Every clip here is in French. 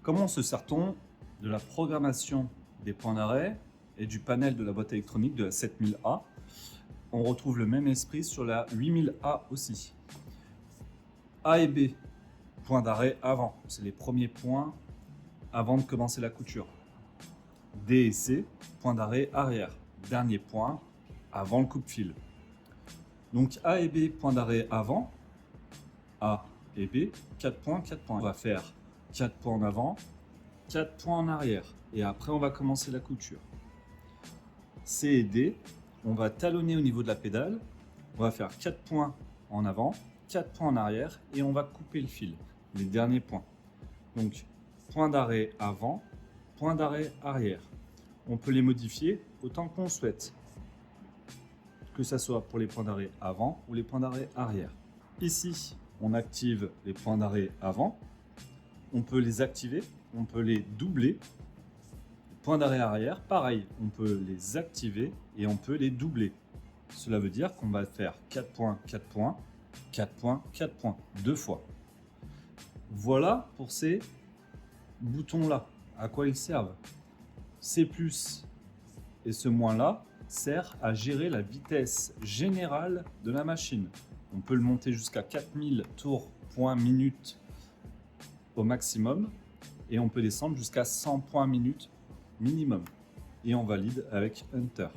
Comment se sert-on de la programmation des points d'arrêt et du panel de la boîte électronique de la 7000A? On retrouve le même esprit sur la 8000A aussi. A et B, point d'arrêt avant, c'est les premiers points avant de commencer la couture. D et C, point d'arrêt arrière, dernier point avant le coupe-fil. Donc A et B, point d'arrêt avant, A et B, 4 points, 4 points. On va faire 4 points en avant, 4 points en arrière. Et après, on va commencer la couture. C et D, on va talonner au niveau de la pédale. On va faire 4 points en avant, 4 points en arrière et on va couper le fil, les derniers points. Donc, point d'arrêt avant, point d'arrêt arrière. On peut les modifier autant qu'on le souhaite, que ce soit pour les points d'arrêt avant ou les points d'arrêt arrière. Ici, on active les points d'arrêt avant. On peut les activer, on peut les doubler. Points d'arrêt arrière, pareil, on peut les activer et on peut les doubler. Cela veut dire qu'on va faire 4 points, 4 points, 4 points, 4 points, 2 fois. Voilà pour ces boutons-là, à quoi ils servent. C+ et ce moins-là sert à gérer la vitesse générale de la machine. On peut le monter jusqu'à 4000 tours points minute au maximum et on peut descendre jusqu'à 100 points minute minimum. Et on valide avec Enter.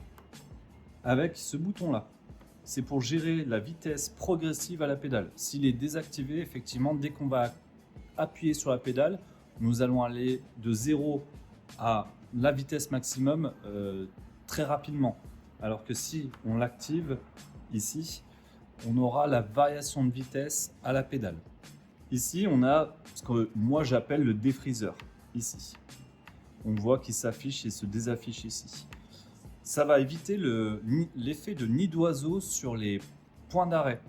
Avec ce bouton-là, c'est pour gérer la vitesse progressive à la pédale. S'il est désactivé, effectivement, dès qu'on va appuyer sur la pédale, nous allons aller de 0 à la vitesse maximum très rapidement. Alors que si on l'active ici, on aura la variation de vitesse à la pédale. Ici, on a ce que moi j'appelle le défriseur. Ici, on voit qu'il s'affiche et se désaffiche ici. Ça va éviter l'effet de nid d'oiseau sur les points d'arrêt.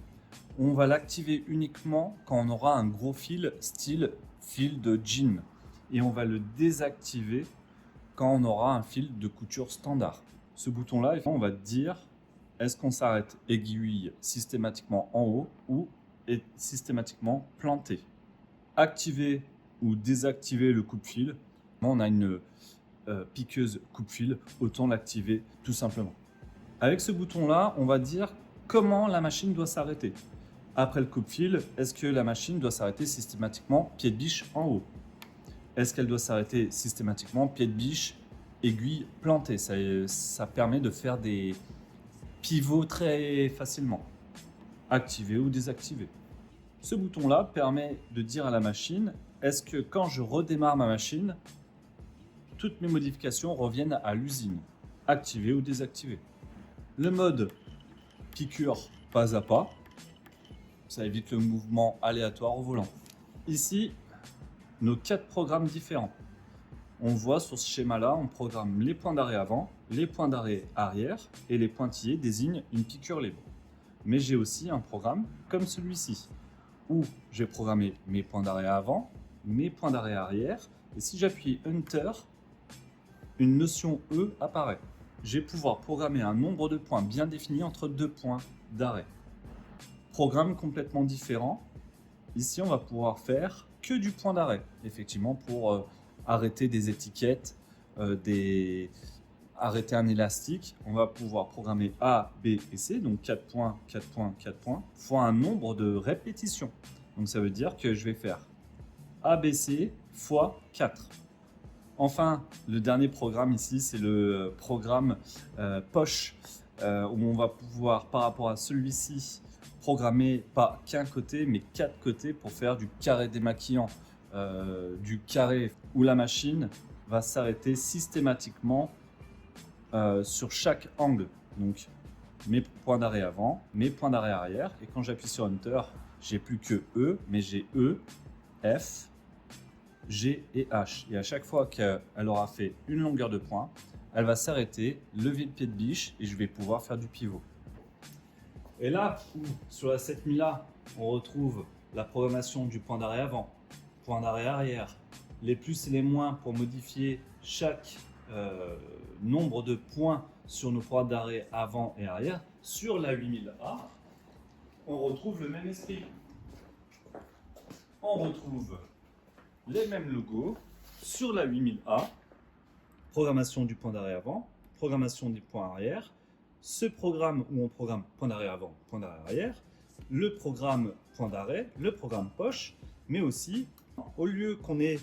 On va l'activer uniquement quand on aura un gros fil, style fil de jean. Et on va le désactiver quand on aura un fil de couture standard. Ce bouton-là, on va dire est-ce qu'on s'arrête aiguille systématiquement en haut ou est systématiquement planté. Activer ou désactiver le coupe-fil. On a une piqueuse coupe-fil, autant l'activer tout simplement. Avec ce bouton-là, on va dire comment la machine doit s'arrêter. Après le coupe-fil, est-ce que la machine doit s'arrêter systématiquement pied de biche en haut? Est-ce qu'elle doit s'arrêter systématiquement pied de biche, aiguille plantée? Ça permet de faire des pivots très facilement. Activer ou désactiver. Ce bouton-là permet de dire à la machine, est-ce que quand je redémarre ma machine, toutes mes modifications reviennent à l'usine, activer ou désactiver. Le mode piqûre pas à pas, ça évite le mouvement aléatoire au volant. Ici, nos 4 programmes différents. On voit sur ce schéma-là, on programme les points d'arrêt avant, les points d'arrêt arrière et les pointillés désignent une piqûre libre. Mais j'ai aussi un programme comme celui-ci, où j'ai programmé mes points d'arrêt avant, mes points d'arrêt arrière, et si j'appuie Enter, une notion E apparaît. Je vais pouvoir programmer un nombre de points bien défini entre 2 points d'arrêt. Programme complètement différent. Ici, on va pouvoir faire que du point d'arrêt, effectivement, pour arrêter des étiquettes, arrêter un élastique. On va pouvoir programmer A, B et C, donc 4 points, 4 points, 4 points, fois un nombre de répétitions. Donc ça veut dire que je vais faire ABC fois 4. Enfin, le dernier programme ici, c'est le programme poche, où on va pouvoir, par rapport à celui-ci, programmer pas qu'un côté, mais 4 côtés pour faire du carré démaquillant, du carré où la machine va s'arrêter systématiquement sur chaque angle. Donc, mes points d'arrêt avant, mes points d'arrêt arrière, et quand j'appuie sur Enter, j'ai plus que E, mais j'ai E, F, G et H. Et à chaque fois qu'elle aura fait une longueur de point, elle va s'arrêter, lever le pied de biche et je vais pouvoir faire du pivot. Et là, sur la 7000A, on retrouve la programmation du point d'arrêt avant, point d'arrêt arrière, les plus et les moins pour modifier chaque nombre de points sur nos points d'arrêt avant et arrière. Sur la 8000A, on retrouve le même esprit. On retrouve les mêmes logos, sur la 8000A, programmation du point d'arrêt avant, programmation du point arrière, ce programme où on programme point d'arrêt avant, point d'arrêt arrière, le programme point d'arrêt, le programme poche, mais aussi, au lieu qu'on ait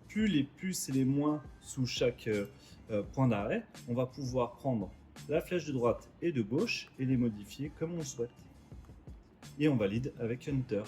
plus les plus et les moins sous chaque point d'arrêt, on va pouvoir prendre la flèche de droite et de gauche et les modifier comme on souhaite. Et on valide avec Enter.